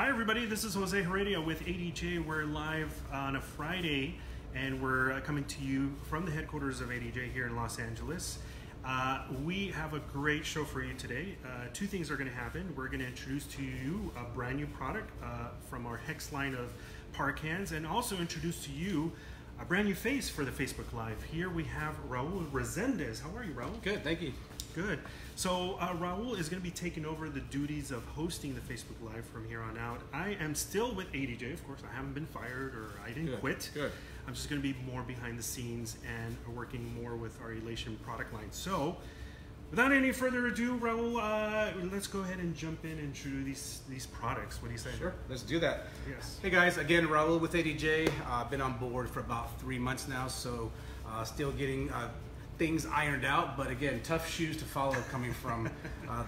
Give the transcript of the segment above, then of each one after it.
Hi everybody, this is Jose Heredia with ADJ. We're live on a Friday and we're coming to you from the headquarters of ADJ here in Los Angeles. We have a great show for you today. Two things are going to happen. We're going to introduce to you a brand new product from our HEX line of par cans, and also introduce to you a brand new face for the Facebook Live. Here we have Raul Resendez. How are you, Raul? Good, thank you. Good. So Raul is going to be taking over the duties of hosting the Facebook Live from here on out. I am still with ADJ, of course. I haven't been fired or I didn't quit. Good. I'm just going to be more behind the scenes and working more with our Elation product line. So without any further ado, Raul, let's go ahead and jump in and introduce these products. What do you say? Sure, let's do that. Yes. Hey guys, again, Raul with ADJ. I've been on board for about 3 months now, so still getting things ironed out, but again, tough shoes to follow coming from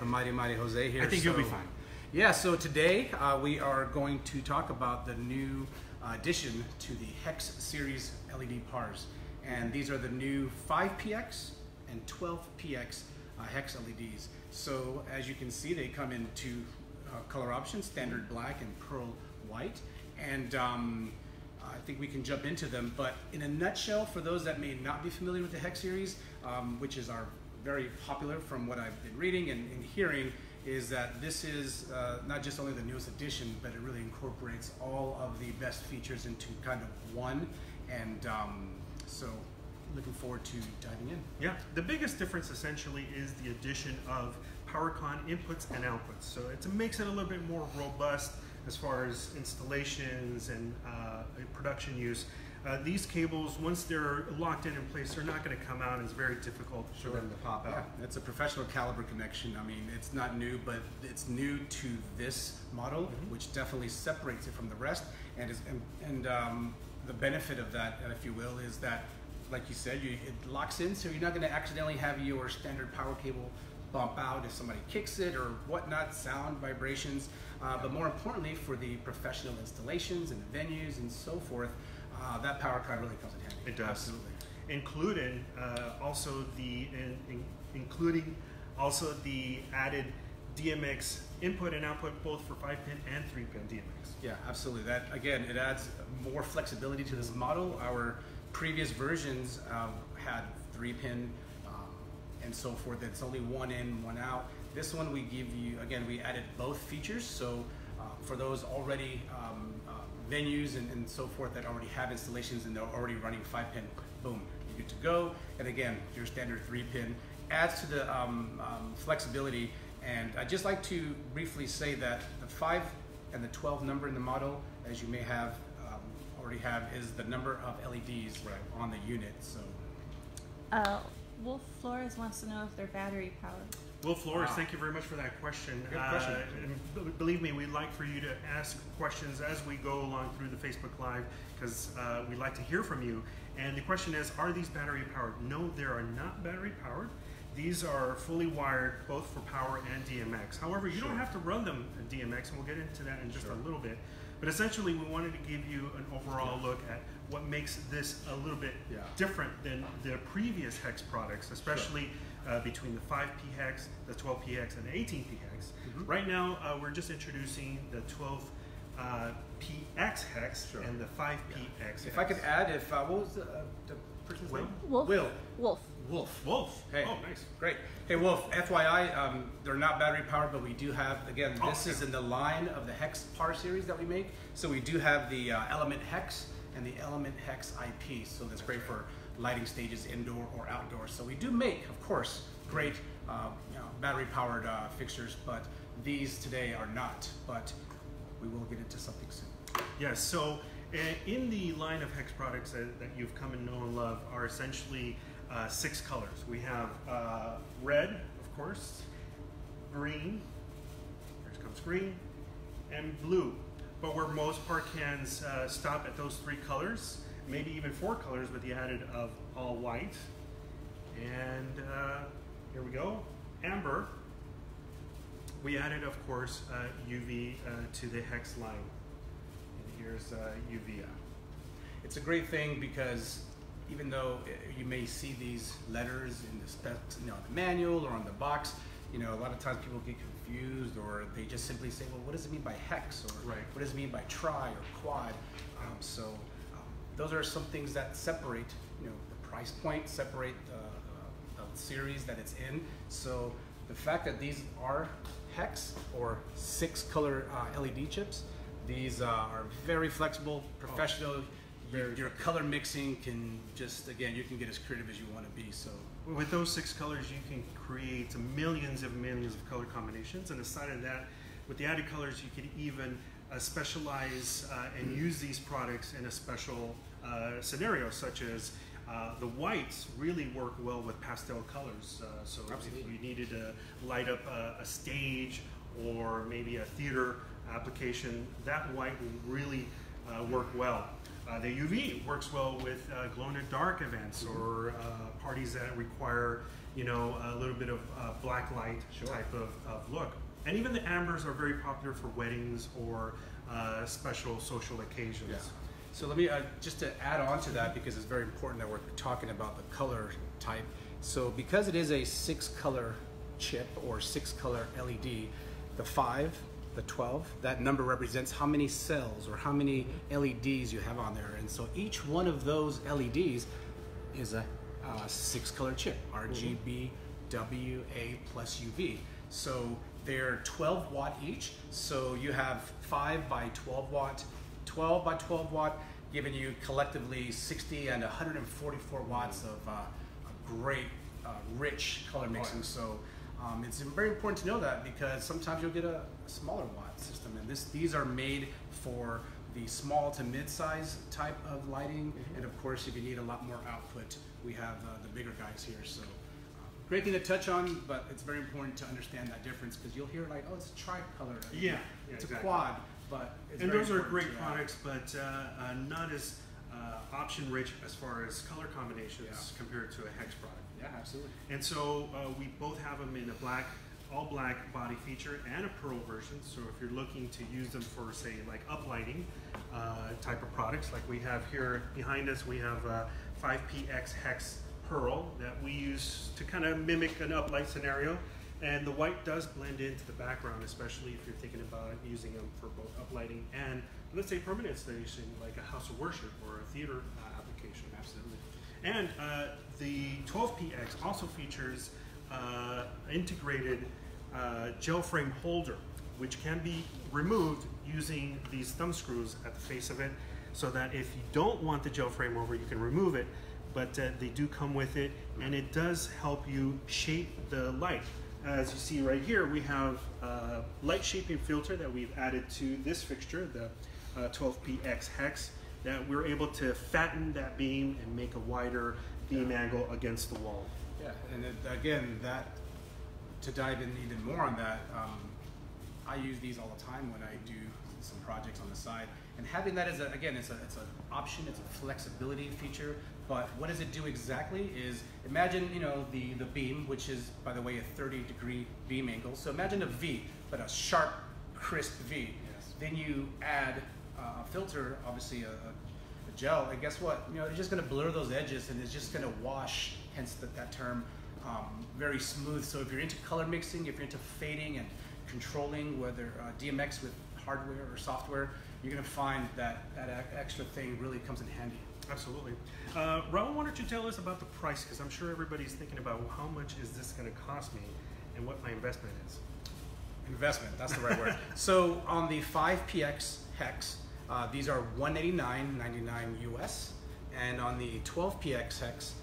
the mighty Jose here. I think you'll be fine. Yeah, so today we are going to talk about the new addition to the HEX series LED pars. And these are the new 5px and 12px HEX LEDs. So as you can see, they come in two color options, standard black and pearl white. And I think we can jump into them, but in a nutshell, for those that may not be familiar with the HEX series, which is our very popular from what I've been reading and hearing, is that this is not just only the newest edition, but it really incorporates all of the best features into kind of one. And so looking forward to diving in. Yeah, the biggest difference essentially is the addition of PowerCon inputs and outputs. So it makes it a little bit more robust as far as installations and production use. These cables, once they're locked in place, they're not going to come out, and it's very difficult for them to pop out. Yeah, it's a professional caliber connection. I mean, it's not new, but it's new to this model, which definitely separates it from the rest. And the benefit of that, if you will, is that, like you said, it locks in, so you're not going to accidentally have your standard power cable bump out if somebody kicks it or whatnot, sound vibrations. But more importantly, for the professional installations and the venues and so forth, that power card really comes in handy. It does. Absolutely. Including including also the added Dmx Input and Output, both for 5-pin and 3-pin Dmx. Yeah, absolutely. That, again, it adds more flexibility to this model. Our previous versions had 3-pin and so forth. It's only one in, one out. This one we give you, again, we added both features. So for those already venues and so forth that already have installations and they're already running 5-pin, boom, you're good to go. And again, your standard 3-pin adds to the flexibility. And I'd just like to briefly say that the 5 and the 12 number in the model, as you may have already have, is the number of LEDs on the unit. So. Wolf Flores wants to know if they're battery powered. Wolf Flores, thank you very much for that question. Good question. And believe me, we'd like for you to ask questions as we go along through the Facebook Live, because we'd like to hear from you. And the question is, are these battery powered? No, they are not battery powered. These are fully wired both for power and DMX. However, you don't have to run them in DMX, and we'll get into that in just a little bit. But essentially, we wanted to give you an overall look at what makes this a little bit different than the previous HEX products, especially between the 5P HEX, the 12P HEX, and the 18P HEX. Right now, we're just introducing the 12PX HEX and the 5P HEX. If I could add, what was the person's name? Wolf. Will. Wolf. Wolf. Wolf. Hey. Oh, nice. Great. Hey, Wolf, FYI, they're not battery powered, but we do have, again, this is in the line of the HEX par series that we make. So we do have the Element HEX and the Element HEX IP. So that's great for lighting stages, indoor or outdoor. So we do make, of course, great battery powered fixtures, but these today are not. But we will get into something soon. Yes, so in the line of HEX products that you've come to know and love are essentially 6 colors. We have red, of course, green, here comes green, and blue. But where most par cans stop at those 3 colors, maybe even 4 colors with the added of all white. And here we go, amber. We added, of course, UV to the HEX line. And here's UV. It's a great thing because even though you may see these letters in the spec, the manual or on the box, a lot of times people get confused confused, or they just simply say, well, what does it mean by hex, or Right. what does it mean by tri or quad? Those are some things that separate, the price point, separate the series that it's in. So the fact that these are hex or 6-color LED chips, these are very flexible, professional. Your color mixing can just, again, you can get as creative as you want to be. So with those 6 colors, you can create millions of color combinations. And aside of that, with the added colors, you can even specialize and use these products in a special scenario, such as the whites really work well with pastel colors. So Absolutely. if you needed to light up a stage or maybe a theater application, that white will really work well. The UV works well with glow-in-the-dark events or parties that require, a little bit of black light type of look. And even the ambers are very popular for weddings or special social occasions. Yeah. So let me, just to add on to that, because it's very important that we're talking about the color type. So because it is a 6-color chip or 6-color LED, the 5, the 12, that number represents how many cells or how many LEDs you have on there. And so each one of those LEDs is a 6-color chip, RGB, W, A plus UV. So they're 12 watt each. So you have 5 by 12 watt, 12 by 12 watt, giving you collectively 60 and 144 watts of a great, rich color mixing. So it's very important to know that, because sometimes you'll get a smaller watt system, and these are made for the small to mid-size type of lighting. And of course, if you need a lot more output, we have the bigger guys here. So great thing to touch on, but it's very important to understand that difference, because you'll hear like, oh, it's a tricolor. Yeah, it's exactly. a quad, but it's and very those are important great products, but not as option rich as far as color combinations compared to a hex product. Yeah, absolutely. And so we both have them in a black, all black body feature and a pearl version. So if you're looking to use them for, say, like uplighting type of products, like we have here behind us, we have 5PX HEX PEARL that we use to kind of mimic an uplight scenario. And the white does blend into the background, especially if you're thinking about using them for both uplighting and, let's say, permanent installation, like a house of worship or a theater application. Absolutely. And the 12PX also features integrated gel frame holder, which can be removed using these thumb screws at the face of it, so that if you don't want the gel frame over, you can remove it, but they do come with it, and it does help you shape the light. As you see right here, we have a light shaping filter that we've added to this fixture, the 12PX HEX, that we're able to fatten that beam and make a wider beam angle against the wall. Yeah, and again, to dive in even more on that, I use these all the time when I do some projects on the side. And having that as again, it's an option, it's a flexibility feature. But what does it do exactly is, imagine, the beam, which is, by the way, a 30-degree beam angle. So imagine a V, but a sharp, crisp V. Yes. Then you add a filter, obviously a gel, and guess what? It's just going to blur those edges, and it's just going to wash, hence that term, very smooth. So if you're into color mixing, if you're into fading and controlling, whether Dmx with hardware or software, you're going to find that extra thing really comes in handy. Absolutely. Raul, why don't you tell us about the price, because I'm sure everybody's thinking about, well, how much is this going to cost me and what my investment is. Investment, that's the right word. So on the 5PX HEX, these are $189.99 US, and on the 12PX HEX,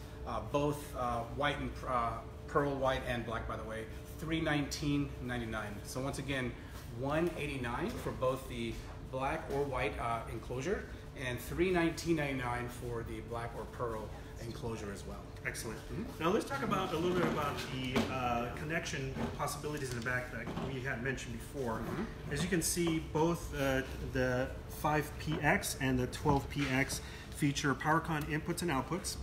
both white and pearl white and black, by the way, $319.99. So once again, $189 for both the black or white enclosure, and $319.99 for the black or pearl enclosure as well. Excellent. Now let's talk about a little bit about the connection possibilities in the back that we had mentioned before. As you can see, both the 5PX and the 12PX feature PowerCon inputs and outputs,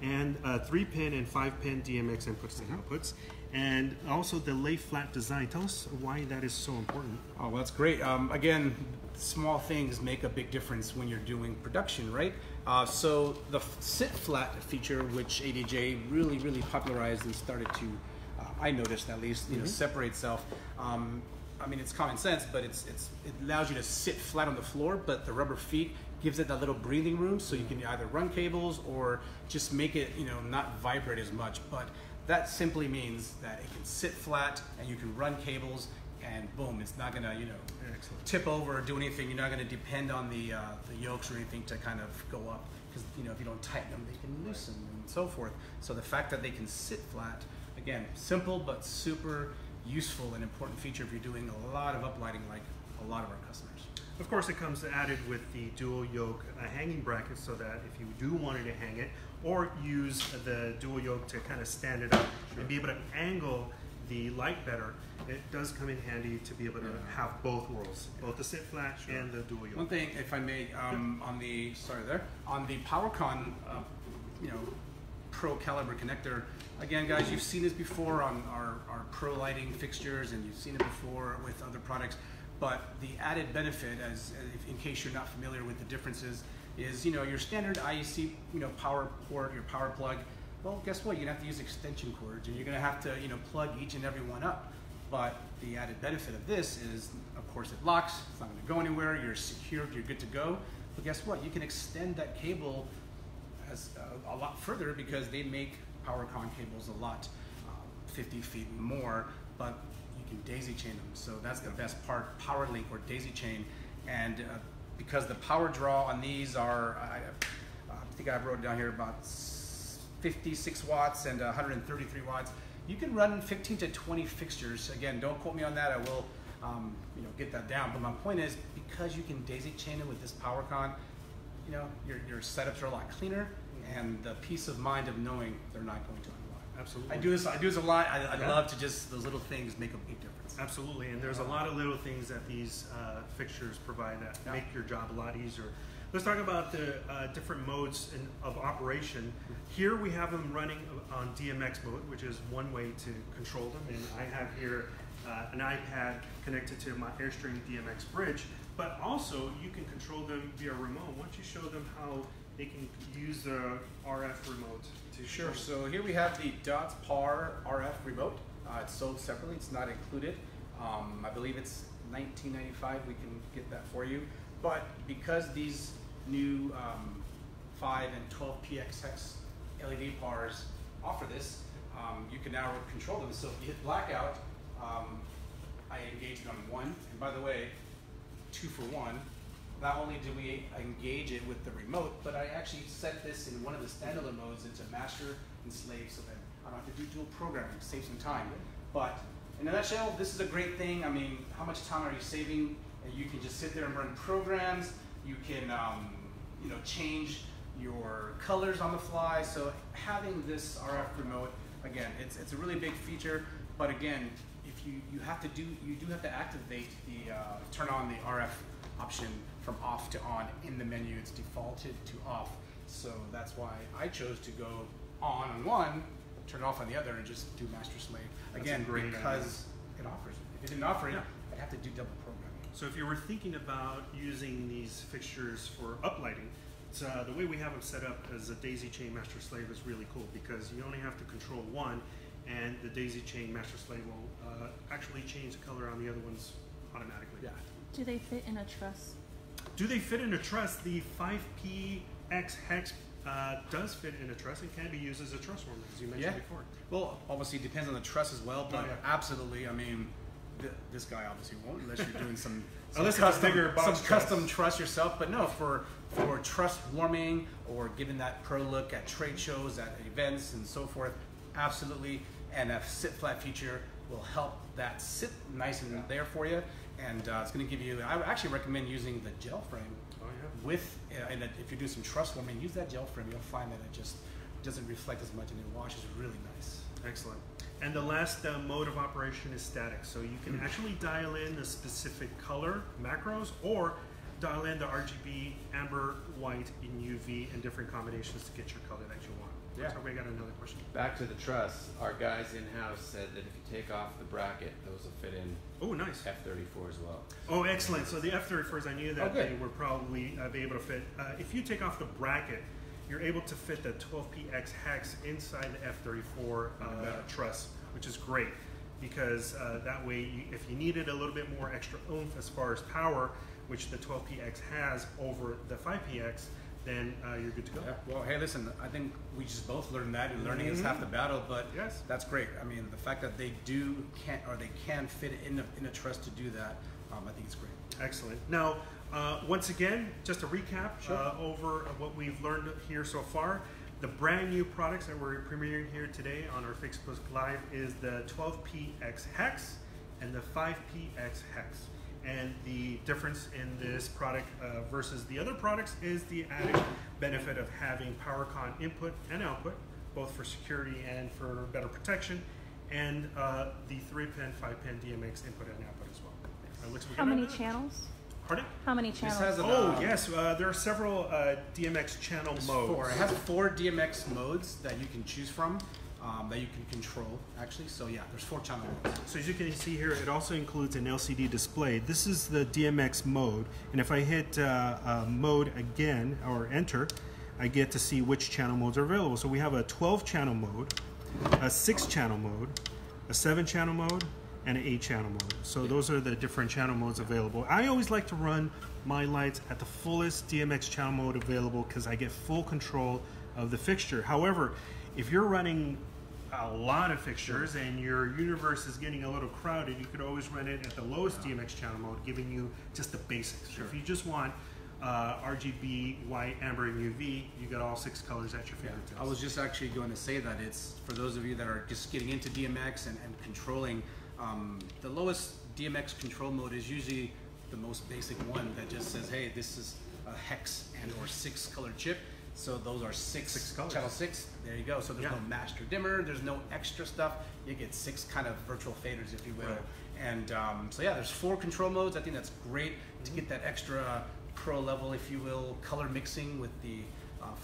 and 3-pin and 5-pin Dmx inputs and outputs, and also the lay flat design. Tell us why that is so important. Oh, well, that's great. Again, small things make a big difference when you're doing production, right? So the sit flat feature, which ADJ really popularized and started to I noticed at least, you know, separate itself. I mean, it's common sense, but it allows you to sit flat on the floor, but the rubber feet gives it that little breathing room, so you can either run cables or just make it, you know, not vibrate as much. But that simply means that it can sit flat and you can run cables, and boom, it's not gonna, you know, tip over or do anything. You're not gonna depend on the yokes or anything to kind of go up, because, you know, if you don't tighten them, they can loosen and so forth. So the fact that they can sit flat, again, simple but super useful and important feature if you're doing a lot of uplighting like a lot of our customers. Of course, it comes added with the dual yoke hanging bracket, so that if you do wanted to hang it or use the dual yoke to kind of stand it up and be able to angle the light better, it does come in handy to be able to have both worlds, both the sit flat and the dual yoke. One thing, if I may, on the PowerCon, you know, Pro caliber connector. Again, guys, you've seen this before on our Pro lighting fixtures, and you've seen it before with other products. But the added benefit, in case you're not familiar with the differences, is, you know, your standard IEC, you know, power port, your power plug. Well, guess what? You're gonna have to use extension cords, and you're gonna have to, you know, plug each and every one up. But the added benefit of this is, of course, it locks. It's not gonna go anywhere. You're secured. You're good to go. But guess what? You can extend that cable as a lot further, because they make PowerCon cables a lot, 50 feet and more, but you can daisy chain them. So that's the best part, power link or daisy chain. And because the power draw on these are, I think I wrote down here about 56 watts and 133 watts, you can run 15 to 20 fixtures. Again, don't quote me on that. I will, you know, get that down. But my point is, because you can daisy chain it with this PowerCon, you know, your setups are a lot cleaner, and the peace of mind of knowing they're not going to unlock. Absolutely. I do this a lot. I love to just, those little things make a big difference. Absolutely, and there's a lot of little things that these fixtures provide that make your job a lot easier. Let's talk about the different modes of operation. Here we have them running on DMX mode, which is one way to control them. And I have here an iPad connected to my Airstream DMX bridge, but also you can control them via remote. Why don't you show them how they can use the RF remote to Sure. So here we have the DOTS PAR RF remote. It's sold separately. It's not included. I believe it's $19.95. We can get that for you. But because these new 5 and 12 PX HEX LED PARs offer this, you can now control them. So if you hit blackout, I engage it on 1. And by the way, 2 for 1. Not only do we engage it with the remote, but I actually set this in one of the standalone modes into master and slave, so that I don't have to do dual programming, save some time. But in a nutshell, this is a great thing. I mean, how much time are you saving? And you can just sit there and run programs. You can, you know, change your colors on the fly. So having this RF remote, again, it's a really big feature. But again, if you do have to activate the turn on the RF option from off to on in the menu. It's defaulted to off. So that's why I chose to go on one, turn it off on the other, and just do master slave. Again, because it offers it. If it didn't offer it, I'd have to do double programming. So if you were thinking about using these fixtures for uplighting, the way we have them set up as a daisy chain master slave is really cool, because you only have to control one, and the daisy chain master slave will actually change the color on the other ones automatically. Yeah. Do they fit in a truss? Do they fit in a truss? The 5PX HEX does fit in a truss and can be used as a truss warmer, as you mentioned before. Well, obviously it depends on the truss as well, but absolutely, I mean, this guy obviously won't, unless you're doing some custom truss yourself. But no, for truss warming or giving that pro look at trade shows, at events, and so forth, absolutely. And a sit flat feature will help that sit nice and there for you. And it's going to give you, I would actually recommend using the gel frame with, and if you're doing some truss warming, use that gel frame. You'll find that it just doesn't reflect as much and it washes really nice. Excellent. And the last mode of operation is static. So you can actually dial in the specific color macros, or dial in the RGB, amber, white, and UV, and different combinations to get your color that you want. Yeah. So we got another question. Back to the truss. Our guys in-house said that if you take off the bracket, those will fit in nice. F34 as well. Oh, excellent. So the F34s, I knew that they were probably be able to fit. If you take off the bracket, you're able to fit the 12PX HEX inside the F34 truss which is great because that way, if you needed a little bit more extra oomph as far as power, which the 12px has over the 5px, then you're good to go. Yeah. Well, hey, listen, I think we just both learned that, and learning is half the battle, but yes, that's great. I mean, the fact that they can fit in a truss to do that, I think it's great. Excellent. Now, once again, just a recap over what we've learned here so far. The brand new products that we're premiering here today on our Facebook Live is the 12px HEX and the 5px HEX. And the difference in this product versus the other products is the added benefit of having PowerCon input and output, both for security and for better protection, and the 3-pin, 5-pin Dmx input and output as well. How many channels? Pardon? How many channels? Yes, there are several Dmx channel modes. 4. It has 4 Dmx modes that you can choose from, that you can control, actually. So yeah, there's 4 channel modes. So as you can see here, it also includes an LCD display. This is the Dmx mode, and if I hit mode again, or enter, I get to see which channel modes are available. So we have a 12 channel mode, a 6 channel mode, a 7 channel mode, and an 8 channel mode. So those are the different channel modes available. I always like to run my lights at the fullest Dmx channel mode available because I get full control of the fixture. However, if you're running a lot of fixtures and your universe is getting a little crowded, you could always run it at the lowest Dmx channel mode, giving you just the basics. If you just want RGB, white, amber, and UV, you got all 6 colors at your fingertips. I was just actually going to say that it's for those of you that are just getting into DMX and controlling. The lowest DMX control mode is usually the most basic one that just says, hey, this is a hex and or 6 color chip. So those are 6 colors. Channel 6, there you go. So there's no master dimmer, there's no extra stuff. You get 6 kind of virtual faders, if you will. Right. And so yeah, there's 4 control modes. I think that's great to get that extra pro level, if you will, color mixing with the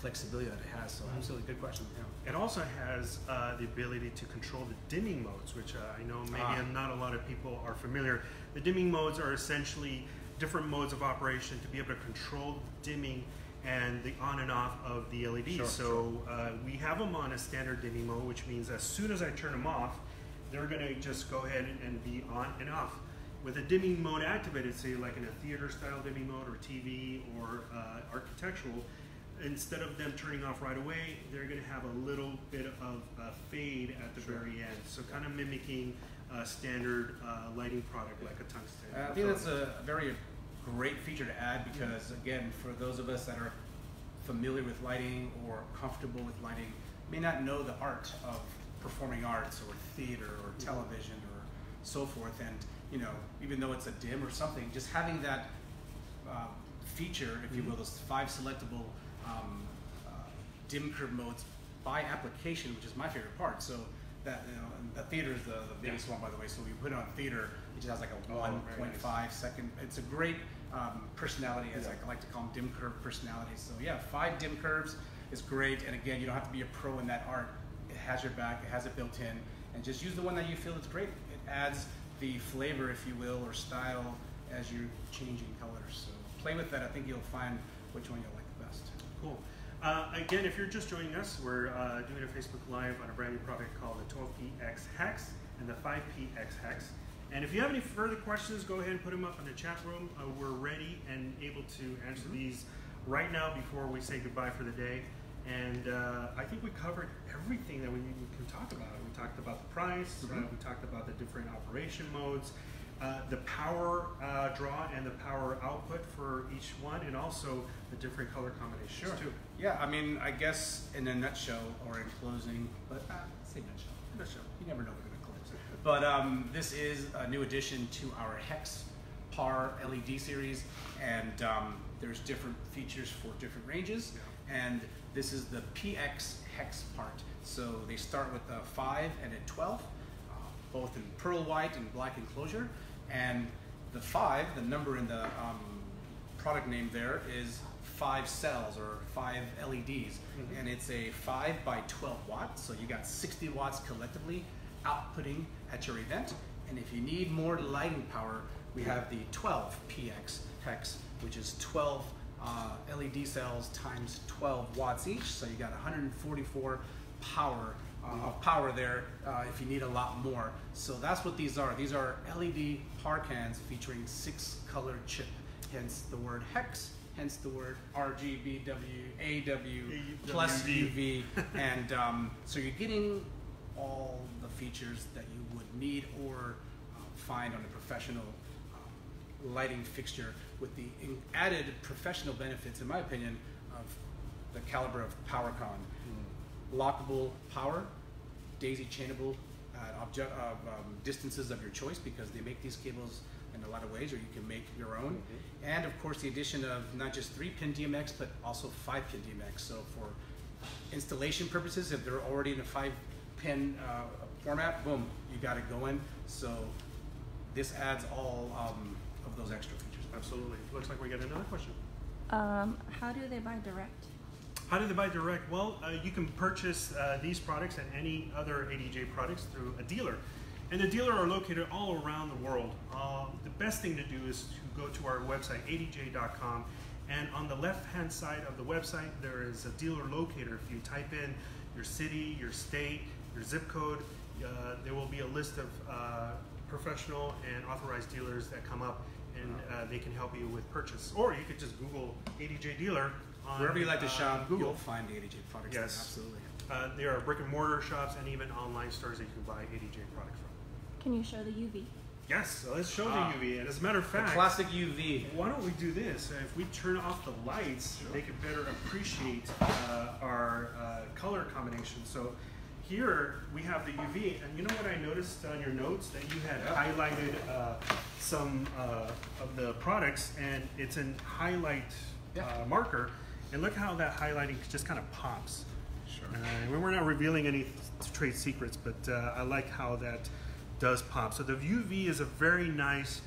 flexibility that it has. So absolutely good question. Yeah. It also has the ability to control the dimming modes, which I know maybe not a lot of people are familiar. The dimming modes are essentially different modes of operation to be able to control the dimming and the on and off of the LEDs. We have them on a standard dimming mode, which means as soon as I turn them off, they're going to just go ahead and be on and off. With a dimming mode activated, say like in a theater style dimming mode or TV or architectural, instead of them turning off right away, they're going to have a little bit of fade at the very end. So kind of mimicking a standard lighting product like a tungsten. I think that's a very great feature to add because, again, for those of us that are familiar with lighting or comfortable with lighting, may not know the art of performing arts or theater or television or so forth. And, you know, even though it's a dim or something, just having that feature, if you will, those 5 selectable dim curve modes by application, which is my favorite part. So that, you know, and the theater is the biggest one, by the way. So we put it on theater, it just has like a 1.5 second. It's a great personality, as I like to call them, dim curve personalities. So yeah, 5 dim curves is great. And again, you don't have to be a pro in that art. It has your back, it has it built in, and just use the one that you feel is great. It adds the flavor, if you will, or style as you're changing colors. So play with that. I think you'll find which one you'll like the best. Cool. Again, if you're just joining us, we're doing a Facebook Live on a brand new product called the 12px HEX and the 5px HEX. And if you have any further questions, go ahead and put them up in the chat room. We're ready and able to answer these right now before we say goodbye for the day. And I think we covered everything that we can talk about. We talked about the price, we talked about the different operation modes, the power draw and the power output for each one, and also the different color combinations too. Yeah, I mean, I guess in a nutshell or in closing, but say nutshell. You never know we're going to close. But this is a new addition to our HEX PAR LED series, and there's different features for different ranges, and this is the PX HEX part. So they start with a 5 and a 12, both in pearl white and black enclosure. And the 5, the number in the product name there, is 5 cells or 5 LEDs. And it's a 5 by 12 watts. So you got 60 watts collectively outputting at your event. And if you need more lighting power, we have the 12px HEX, which is 12 LED cells times 12 watts each. So you got 144 power of power there if you need a lot more. So that's what these are. These are LED power cans featuring 6-color chip, hence the word hex, hence the word RGBWAW plus UV. And so you're getting all the features that you would need or find on a professional lighting fixture, with the added professional benefits, in my opinion, of the caliber of PowerCon. Lockable power, daisy chainable at distances of your choice, because they make these cables in a lot of ways, or you can make your own. And of course the addition of not just 3-pin DMX, but also 5-pin DMX. So for installation purposes, if they're already in a 5-pin format, boom, you got it going. So this adds all of those extra features. Absolutely. Looks like we got another question. How do they buy direct? How do they buy direct? Well, you can purchase these products and any other ADJ products through a dealer. And the dealer are located all around the world. The best thing to do is to go to our website, adj.com, and on the left-hand side of the website, there is a dealer locator. If you type in your city, your state, your zip code, there will be a list of professional and authorized dealers that come up, and they can help you with purchase. Or you could just Google ADJ dealer. Wherever you like to shop, Google. you'll find the ADJ products. Yes. Absolutely. There are brick and mortar shops and even online stores that you can buy ADJ products from. Can you show the UV? Yes, so let's show the UV. And as a matter of fact, Classic UV. why don't we do this? If we turn off the lights, they can better appreciate our color combination. So here we have the UV, and you know what I noticed on your notes? That you had highlighted some of the products, and it's in highlight marker. And look how that highlighting just kind of pops. Sure. We're not revealing any trade secrets, but I like how that does pop. So the UV is a very nice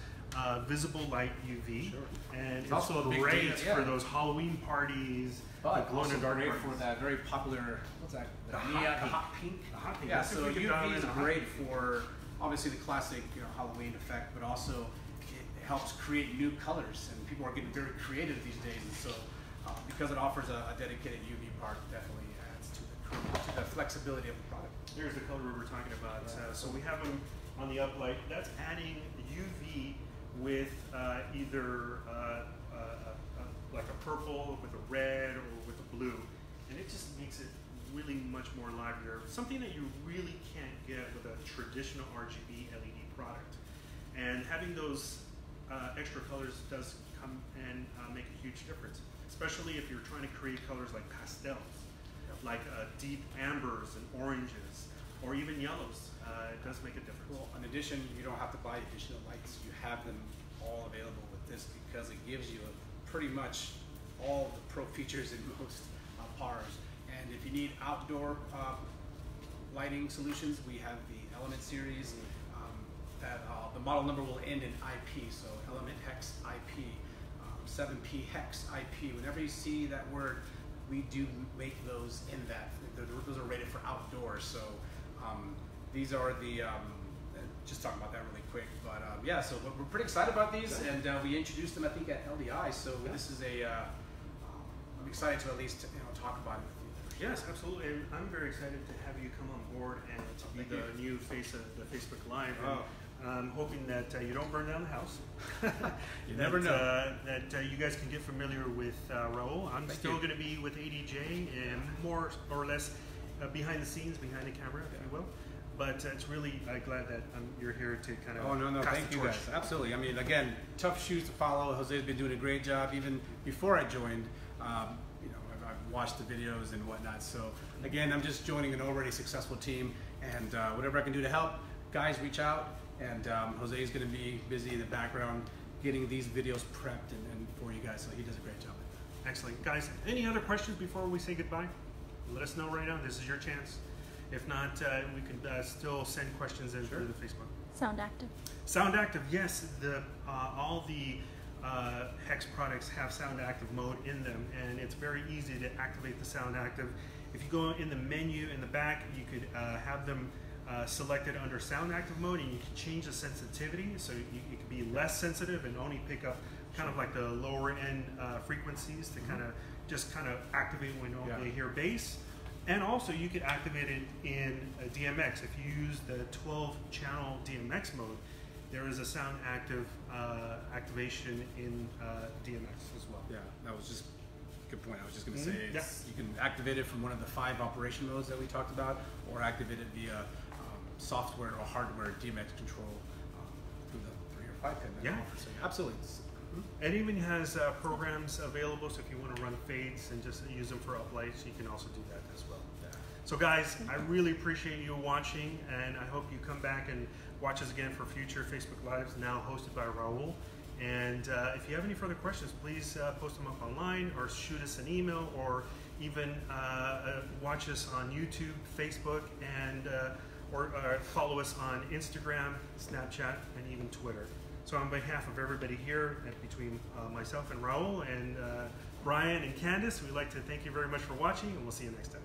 visible light UV, and it's also great for those Halloween parties, But the also glow-in-the-dark great parties. for that very popular, what's that? The hot pink. The hot pink. Yeah, That's so if we could dial UV is in a hot great pink. for obviously the classic, Halloween effect, but also it helps create new colors, and people are getting very creative these days. And so because it offers a dedicated UV part, definitely adds to the flexibility of the product. Here's the color we were talking about. So we have them on the uplight. That's adding UV with either like a purple with a red or with a blue, and it just makes it really much more livelier. Something that you really can't get with a traditional RGB LED product. And having those extra colors does come and make a huge difference, especially if you're trying to create colors like pastels, like deep ambers and oranges, or even yellows. It does make a difference. Well, in addition, you don't have to buy additional lights. You have them all available with this, because it gives you pretty much all the pro features in most PARs. And if you need outdoor lighting solutions, we have the Element series. The model number will end in IP, so Element HEX IP, 7P HEX IP. Whenever you see that word, we do make those in that. Those are rated for outdoors. So these are the, just talking about that really quick, but yeah, so we're pretty excited about these, and we introduced them, I think, at LDI, so this is I'm excited to at least talk about it with you. Yes, absolutely. And I'm very excited to have you come on board and to be the new face of the Facebook Live. And I'm hoping that you don't burn down the house. You never know. That you guys can get familiar with Raul. I'm still going to be with ADJ and more or less behind the scenes, behind the camera, if you will. But it's really glad that you're here to kind of pass thank the you torch. guys. Absolutely. I mean, again, tough shoes to follow. Jose's been doing a great job even before I joined. I've watched the videos and whatnot. So again, I'm just joining an already successful team, and whatever I can do to help, guys, reach out. And Jose is going to be busy in the background getting these videos prepped and for you guys. So he does a great job with that. Excellent. Guys, any other questions before we say goodbye? Let us know right now. This is your chance. If not, we can still send questions in through the Facebook. Sound active. Sound active, yes. All the HEX products have sound active mode in them, and it's very easy to activate the sound active. If you go in the menu in the back, you could have them selected under sound active mode, and you can change the sensitivity, so you can be less sensitive and only pick up kind of like the lower end frequencies to kind of activate when they hear bass. And also, you could activate it in DMX. If you use the 12-channel DMX mode, there is a sound activation in DMX as well. Yeah, that was just a good point. I was just going to Mhm. say you can activate it from one of the 5 operation modes that we talked about, or activate it via software or hardware DMX control through the 3 or 5 pin that Yeah. it offers. So absolutely. It even has programs available, so if you want to run fades and just use them for uplights, you can also do that as well. Yeah. So guys, I really appreciate you watching, and I hope you come back and watch us again for future Facebook Lives, now hosted by Raul. And if you have any further questions, please post them up online, or shoot us an email, or even watch us on YouTube, Facebook, and or follow us on Instagram, Snapchat, and even Twitter. So on behalf of everybody here, between myself and Raul and Brian and Candace, we'd like to thank you very much for watching, and we'll see you next time.